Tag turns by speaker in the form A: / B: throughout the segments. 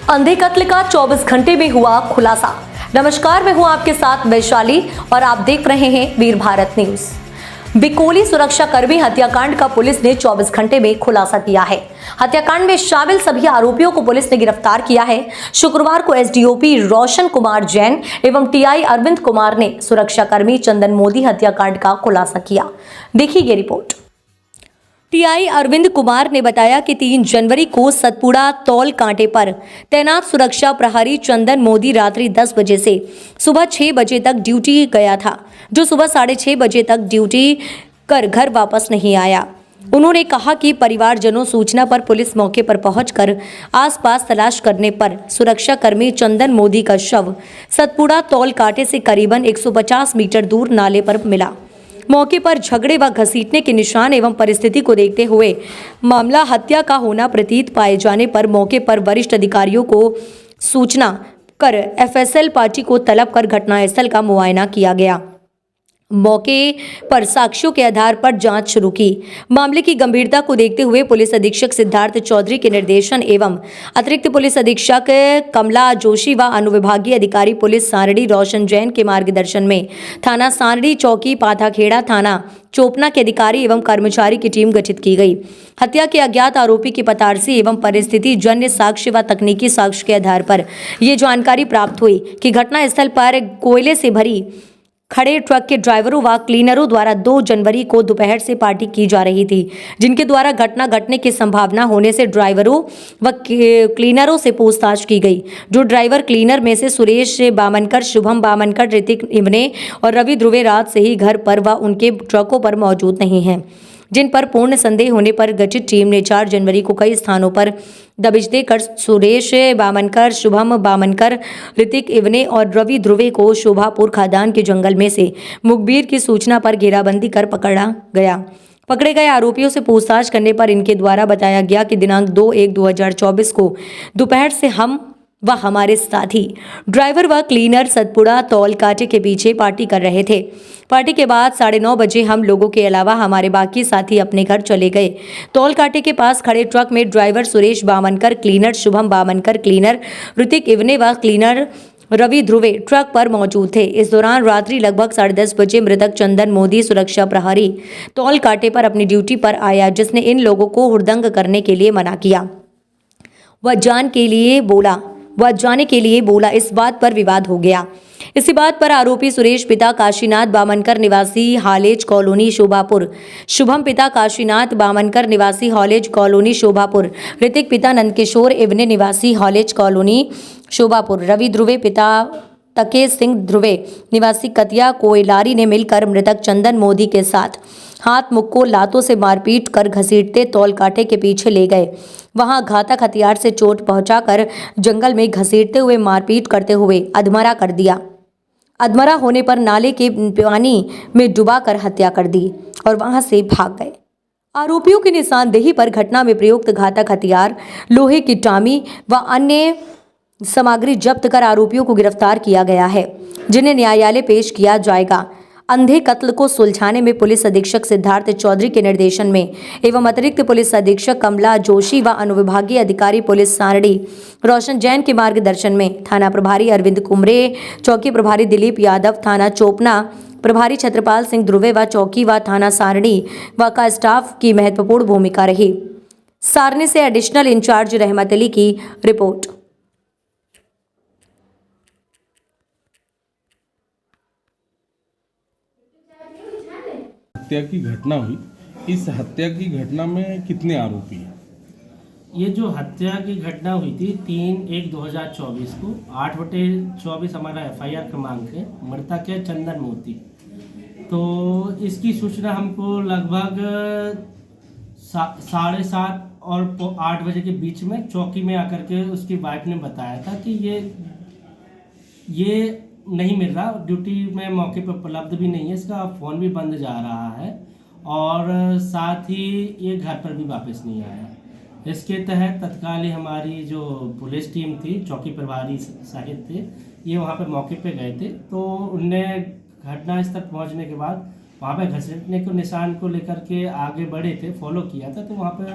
A: अंधे कत्ल का 24 घंटे में हुआ खुलासा। नमस्कार, मैं हूं आपके साथ वैशाली और आप देख रहे हैं वीर भारत न्यूज। बिकोली सुरक्षा कर्मी हत्याकांड का पुलिस ने 24 घंटे में खुलासा किया है। हत्याकांड में शामिल सभी आरोपियों को पुलिस ने गिरफ्तार किया है। शुक्रवार को एसडीओपी रोशन कुमार जैन एवं टीआई अरविंद कुमार ने सुरक्षा कर्मी चंदन मोदी हत्याकांड का खुलासा किया। देखिए ये रिपोर्ट। टीआई अरविंद कुमार ने बताया कि 3 जनवरी को सतपुड़ा तौल कांटे पर तैनात सुरक्षा प्रहरी चंदन मोदी रात्रि 10 बजे से सुबह 6 बजे तक ड्यूटी गया था, जो सुबह 6:30 बजे तक ड्यूटी कर घर वापस नहीं आया। उन्होंने कहा कि परिवारजनों सूचना पर पुलिस मौके पर पहुंचकर आसपास तलाश करने पर सुरक्षा कर्मी चंदन मोदी का शव सतपुड़ा तौल कांटे से करीबन 150 मीटर दूर नाले पर मिला। मौके पर झगड़े व घसीटने के निशान एवं परिस्थिति को देखते हुए मामला हत्या का होना प्रतीत पाए जाने पर मौके पर वरिष्ठ अधिकारियों को सूचना कर एफएसएल पार्टी को तलब कर घटनास्थल का मुआयना किया गया। मौके पर साक्ष्यों के आधार पर जांच शुरू की। मामले की गंभीरता को देखते हुए पुलिस अधीक्षक सिद्धार्थ चौधरी के निर्देशन एवं अतिरिक्त पुलिस अधीक्षक कमला जोशी व अनुविभागीय अधिकारी पुलिस सारणी रोशन जैन के मार्गदर्शन में थाना सारणी, चौकी पाथाखेड़ा, थाना चोपना के अधिकारी एवं कर्मचारी की टीम गठित की गई। हत्या के अज्ञात आरोपी की पतारसी एवं परिस्थिति जन्य साक्ष्य व तकनीकी साक्ष्य के आधार पर ये जानकारी प्राप्त हुई कि घटनास्थल पर कोयले से भरी खड़े ट्रक के ड्राइवरों व क्लीनरों द्वारा 2 जनवरी को दोपहर से पार्टी की जा रही थी, जिनके द्वारा घटना घटने की संभावना होने से ड्राइवरों व क्लीनरों से पूछताछ की गई। जो ड्राइवर क्लीनर में से सुरेश बामनकर, शुभम बामनकर, ऋतिक इवने और रवि ध्रुवे रात से ही घर पर व उनके ट्रकों पर मौजूद नहीं हैं, जिन पर पूर्ण संदेह होने पर गठित टीम ने 4 जनवरी को कई स्थानों पर दबिश देकर सुरेश बामनकर, शुभम बामनकर, ऋतिक इवने और रवि ध्रुवे को शोभापुर खादान के जंगल में से मुखबिर की सूचना पर घेराबंदी कर पकड़ा गया। पकड़े गए आरोपियों से पूछताछ करने पर इनके द्वारा बताया गया कि दिनांक 2/1/2024 को दोपहर से हम व हमारे साथी ड्राइवर व क्लीनर सतपुड़ा तौल कांटे के पीछे पार्टी कर रहे थे। पार्टी के बाद 9:30 बजे हम लोगों के अलावा हमारे बाकी साथी अपने घर चले गए। तौल कांटे के पास खड़े ट्रक में driver Suresh Bamankar cleaner, Shubham Bamankar cleaner, Ritik Iwane व क्लीनर रवि ध्रुवे ट्रक पर मौजूद थे। इस दौरान रात्रि लगभग 10:30 बजे मृतक चंदन मोदी सुरक्षा प्रहरी तौल कांटे पर अपनी ड्यूटी पर आया, जिसने इन लोगों को हुड़दंग करने के लिए मना किया। वह जाने के लिए बोला। इस बात पर विवाद हो गया। इसी बात पर आरोपी सुरेश पिता काशीनाथ बामनकर निवासी हालेज कॉलोनी शोभापुर, शुभम पिता काशीनाथ बामनकर निवासी हालेज कॉलोनी शोभापुर, ऋतिक पिता नंदकिशोर इवने निवासी हालेज कॉलोनी शोभापुर, रवि ध्रुवे पिता तके सिंह ध्रुवे निवासी कतिया कोयलारी ने मिलकर मृतक चंदन मोदी के साथ हाथ मुख को लातों से मारपीट कर घसीटते तौल कांटे के पीछे ले गए। वहां घातक हथियार से चोट पहुंचाकर जंगल में घसीटते हुए मारपीट करते हुए अधमरा कर दिया। अधमरा होने पर नाले के पानी में डुबाकर हत्या कर दी और वहां से भाग गए। आरोपियों की निशानदेही पर घटना में प्रयुक्त घातक हथियार, लोहे की टामी व अन्य सामग्री जब्त कर आरोपियों को गिरफ्तार किया गया है, जिन्हें न्यायालय पेश किया जाएगा। अंधे कत्ल को सुलझाने में पुलिस अधीक्षक सिद्धार्थ चौधरी के निर्देशन में एवं अतिरिक्त पुलिस अधीक्षक कमला जोशी व अनुविभागीय अधिकारी पुलिस सारणी रोशन जैन के मार्गदर्शन में थाना प्रभारी अरविंद कुमरे, चौकी प्रभारी दिलीप यादव, थाना चोपना प्रभारी छत्रपाल सिंह ध्रुवे व चौकी व थाना सारणी व का स्टाफ की महत्वपूर्ण भूमिका रही। सारणी से एडिशनल इंचार्ज रहमत अली की रिपोर्ट।
B: हत्या की घटना हुई, इस हत्या की घटना में कितने आरोपी हैं?
C: ये जो हत्या की घटना हुई थी 3/1/2024 को 8/24 हमारा FIR क्रमांक है। मृतक है चंदन मोदी। तो इसकी सूचना हमको लगभग 7:30 और 8 बजे के बीच में चौकी में आकर के उसकी वाइफ ने बताया था कि ये नहीं मिल रहा, ड्यूटी में मौके पर उपलब्ध भी नहीं है, इसका फ़ोन भी बंद जा रहा है और साथ ही ये घर पर भी वापस नहीं आया। इसके तहत तत्काल ही हमारी जो पुलिस टीम थी, चौकी प्रभारी साहिब थे, ये वहाँ पर मौके पे गए थे। तो उनने घटनास्थल पहुँचने के बाद वहाँ पे घसीटने को निशान को लेकर के आगे बढ़े थे, फॉलो किया था। तो वहाँ पर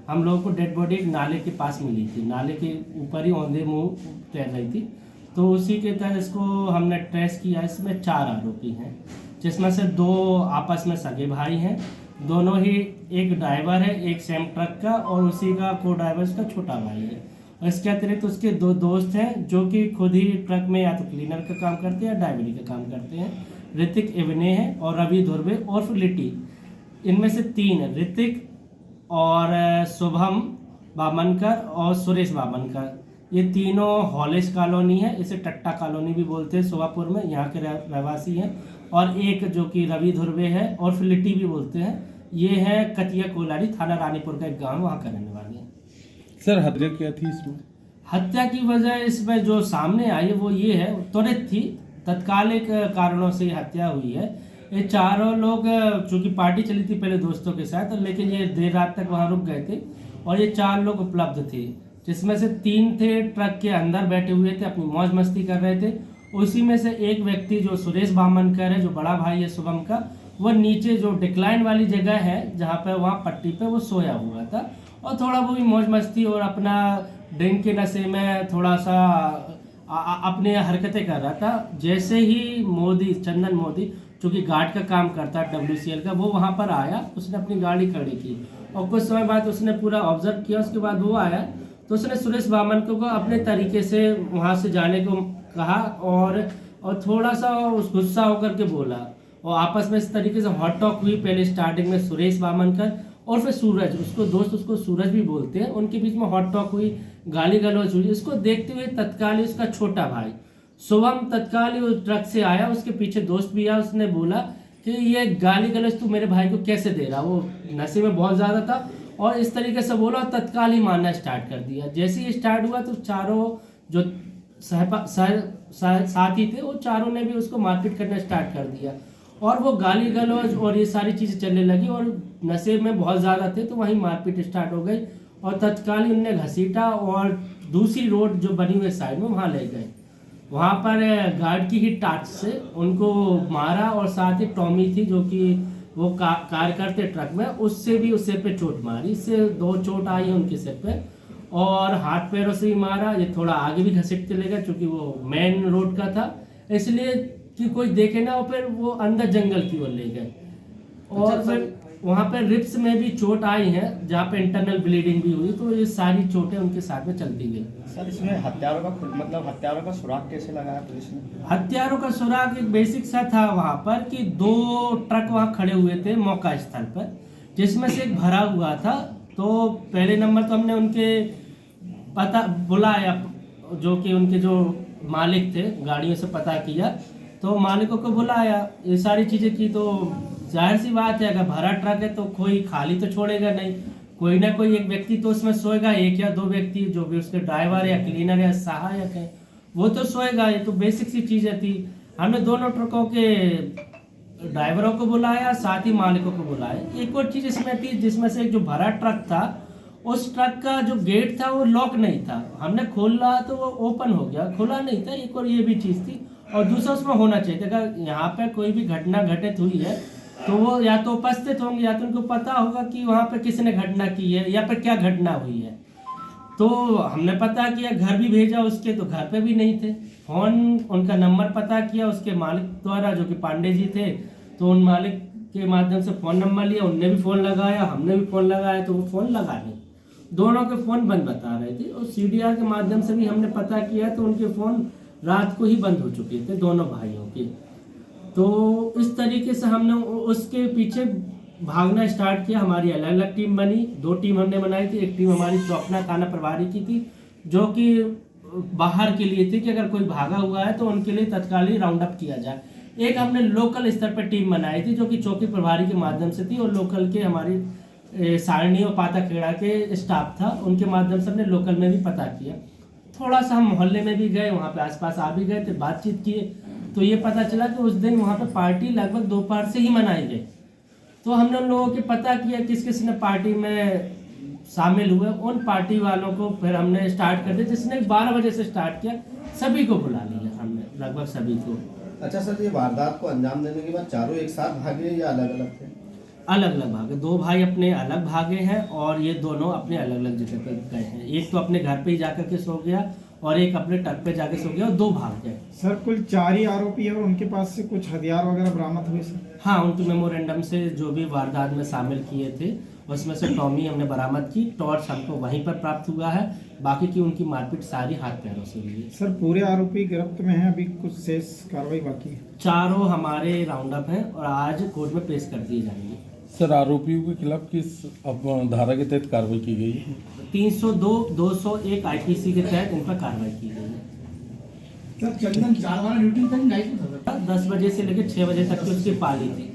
C: हम लोगों को डेड बॉडी नाले के पास मिली थी, नाले के ऊपर ही औंधे मुंह तैर रही थी। तो उसी के तहत इसको हमने ट्रेस किया। इसमें 4 आरोपी हैं, जिसमें से 2 आपस में सगे भाई हैं। दोनों ही, एक ड्राइवर है, एक सेम ट्रक का, और उसी का को ड्राइवर उसका छोटा भाई है। और इसके अतिरिक्त उसके 2 दोस्त हैं जो कि खुद ही ट्रक में या तो क्लीनर का काम करते हैं या ड्राइवरी का काम करते हैं। ऋतिक इवने है और रवि धुर्वे उर्फ लिट्टी। इनमें से 3 है, ऋतिक और शुभम बामनकर और सुरेश बामनकर। ये तीनों हॉलेज कॉलोनी है, इसे टट्टा कॉलोनी भी बोलते हैं, सोभापुर में, यहाँ के रहवासी हैं। और एक जो कि रवि धुर्वे है और फिलिटी भी बोलते हैं, ये है कतिया कोलारी, थाना रानीपुर का एक गांव, वहाँ का रहने वाले हैं।
B: सर हत्या क्या थी इसमें?
C: हत्या की वजह इसमें जो सामने आई वो ये है, त्वरित थी, तत्कालिक कारणों से हत्या हुई है। ये चारों लोग चूँकि पार्टी चली थी पहले दोस्तों के साथ, लेकिन ये देर रात तक वहाँ रुक गए थे और ये 4 लोग उपलब्ध थे, जिसमें से 3 थे ट्रक के अंदर बैठे हुए थे, अपनी मौज मस्ती कर रहे थे। उसी में से एक व्यक्ति जो सुरेश बामनकर है, जो बड़ा भाई है शुभम का, वो नीचे जो डिक्लाइन वाली जगह है जहाँ पे वहाँ पट्टी पे वो सोया हुआ था और थोड़ा वो भी मौज मस्ती और अपना ड्रिंक के नशे में थोड़ा सा अपने हरकतें कर रहा था। जैसे ही मोदी, चंदन मोदी, जो कि गार्ड का काम करता है WCL का, वो वहाँ पर आया, उसने अपनी गाड़ी खड़ी की और कुछ समय बाद उसने पूरा ऑब्जर्व किया। उसके बाद वो आया तो उसने सुरेश बामनकर को अपने तरीके से वहाँ से जाने को कहा और थोड़ा सा उस गुस्सा होकर के बोला और आपस में इस तरीके से हॉट टॉक हुई। पहले स्टार्टिंग में सुरेश बामनकर और फिर सूरज, उसको दोस्त उसको सूरज भी बोलते हैं, उनके बीच में हॉट टॉक हुई, गाली गलौज हुई। इसको देखते हुए तत्काल उसका छोटा भाई शुभम तत्काल ही उस ट्रक से आया, उसके पीछे दोस्त भी आया, उसने बोला कि ये गाली गलौज तू मेरे भाई को कैसे दे रहा। वो नशे में बहुत ज़्यादा था और इस तरीके से बोला और तत्काल ही मारना स्टार्ट कर दिया। जैसे ही स्टार्ट हुआ तो चारों जो साथी थे वो चारों ने भी उसको मारपीट करना स्टार्ट कर दिया और वो गाली गलौज और ये सारी चीज़ें चलने लगी और नशे में बहुत ज़्यादा थे तो वहीं मारपीट स्टार्ट हो गई और तत्काल ही उनने घसीटा और दूसरी रोड जो बनी हुई साइड में वहाँ ले गए। वहाँ पर गार्ड की ही टार्च से उनको मारा और साथ ही टॉमी थी जो कि वो कार करते ट्रक में, उससे भी उस सिर पे चोट मारी। इससे 2 चोट आई है उनके सिर पे और हाथ पैरों से भी मारा। ये थोड़ा आगे भी घसीटते ले गए क्योंकि वो मेन रोड का था, इसलिए कि कोई देखे ना, और फिर वो अंदर जंगल की ओर ले गए। और फिर वहाँ पे रिब्स में भी चोट आई है जहाँ पे इंटरनल ब्लीडिंग भी हुई, तो ये सारी चोटें उनके साथ में चलती गई।
D: सर इसमें हत्यारों का सुराग कैसे लगाया पुलिस ने?
C: हत्यारों का सुराग एक बेसिक सा था वहाँ पर कि 2 ट्रक वहाँ खड़े हुए थे मौका स्थल पर, जिसमें से एक भरा हुआ था। तो पहले नंबर तो हमने उनके पता बुलाया, जो कि उनके जो मालिक थे गाड़ियों से पता किया, तो मालिकों को बुलाया, ये सारी चीज़ें की। तो जाहिर सी बात है अगर भरा ट्रक है तो कोई खाली तो छोड़ेगा नहीं, कोई ना कोई एक व्यक्ति तो उसमें सोएगा, 1 या 2 व्यक्ति जो भी उसके ड्राइवर या क्लीनर या सहायक है वो तो सोएगा। ये तो बेसिक सी चीज़ें थी। हमने दोनों ट्रकों के ड्राइवरों को बुलाया, साथ ही मालिकों को बुलाया। एक और चीज़ इसमें थी जिसमें से एक जो भरा ट्रक था, उस ट्रक का जो गेट था वो लॉक नहीं था, हमने खोला तो वो ओपन हो गया, खुला नहीं था। एक और ये भी चीज़ थी और दूसरा उसमें होना चाहिए था अगर यहाँ पे कोई भी घटना घटित हुई है तो वो या तो उपस्थित होंगे या तो उनको पता होगा कि वहाँ पे किसने घटना की है या फिर क्या घटना हुई है। तो हमने पता किया, घर भी भेजा उसके, तो घर पे भी नहीं थे। फ़ोन उनका नंबर पता किया उसके मालिक द्वारा जो कि पांडे जी थे, तो उन मालिक के माध्यम से फ़ोन नंबर लिया, उनने भी फ़ोन लगाया, हमने भी फ़ोन लगाया, तो वो फ़ोन लगा नहीं, दोनों के फ़ोन बंद बता रहे थे। और CDR के माध्यम से भी हमने पता किया तो उनके फ़ोन रात को ही बंद हो चुके थे दोनों भाइयों के। तो इस तरीके से हमने उसके पीछे भागना स्टार्ट किया। हमारी अलग अलग टीम बनी, 2 टीम हमने बनाई थी। एक टीम हमारी चौपना थाना प्रभारी की थी जो कि बाहर के लिए थी कि अगर कोई भागा हुआ है तो उनके लिए तत्कालीन राउंड अप किया जाए। एक हमने लोकल स्तर पर टीम बनाई थी जो कि चौकी प्रभारी के माध्यम से थी और लोकल के हमारी सारणी और पाताखेड़ा के स्टाफ था, उनके माध्यम से हमने लोकल में भी पता किया। थोड़ा सा हम मोहल्ले में भी गए, वहाँ पे आसपास आ भी गए थे, बातचीत किए, तो ये पता चला कि उस दिन वहाँ पे पार्टी लगभग दोपहर से ही मनाई गई। तो हमने उन लोगों के पता किया किस किस ने पार्टी में शामिल हुए, उन पार्टी वालों को फिर हमने स्टार्ट कर दिया। जिसने 12 बजे से स्टार्ट किया, सभी को बुला लिया हमने, लगभग सभी को।
D: अच्छा सर, ये वारदात को अंजाम देने के बाद चारों एक साथ भागे या अलग अलग थे?
C: अलग अलग भागे, दो भाई अपने अलग भागे हैं और ये दोनों अपने अलग अलग जगह पे गए हैं। एक तो अपने घर पे ही जाकर के सो गया और एक अपने ट्रक पे जाके सो गया और दो भाग गए।
E: सर कुल 4 ही आरोपी है और उनके पास से कुछ हथियार वगैरह बरामद हुए सर?
C: हाँ, उनके मेमोरेंडम से जो भी वारदात में शामिल किए थे उसमें से टॉमी हमने बरामद की, टॉर्च हमको वहीं पर प्राप्त हुआ है, बाकी की उनकी मारपीट सारी हाथ पैरों से हुई है।
E: सर पूरे आरोपी गिरफ्त में हैं, अभी कुछ शेष कार्रवाई बाकी है?
C: चारों हमारे राउंड अप हैं और आज कोर्ट में पेश कर दिए जाएंगे।
B: सर आरोपियों के खिलाफ किस धारा के तहत कार्रवाई की गई है?
C: 302, 201 IPC के तहत इन पर कार्रवाई की गई है।
E: सर चंदन 4 वाला ड्यूटी तक नाइट में था सर?
C: 10 बजे से लेकर 6 बजे तक की उसकी पाली थी।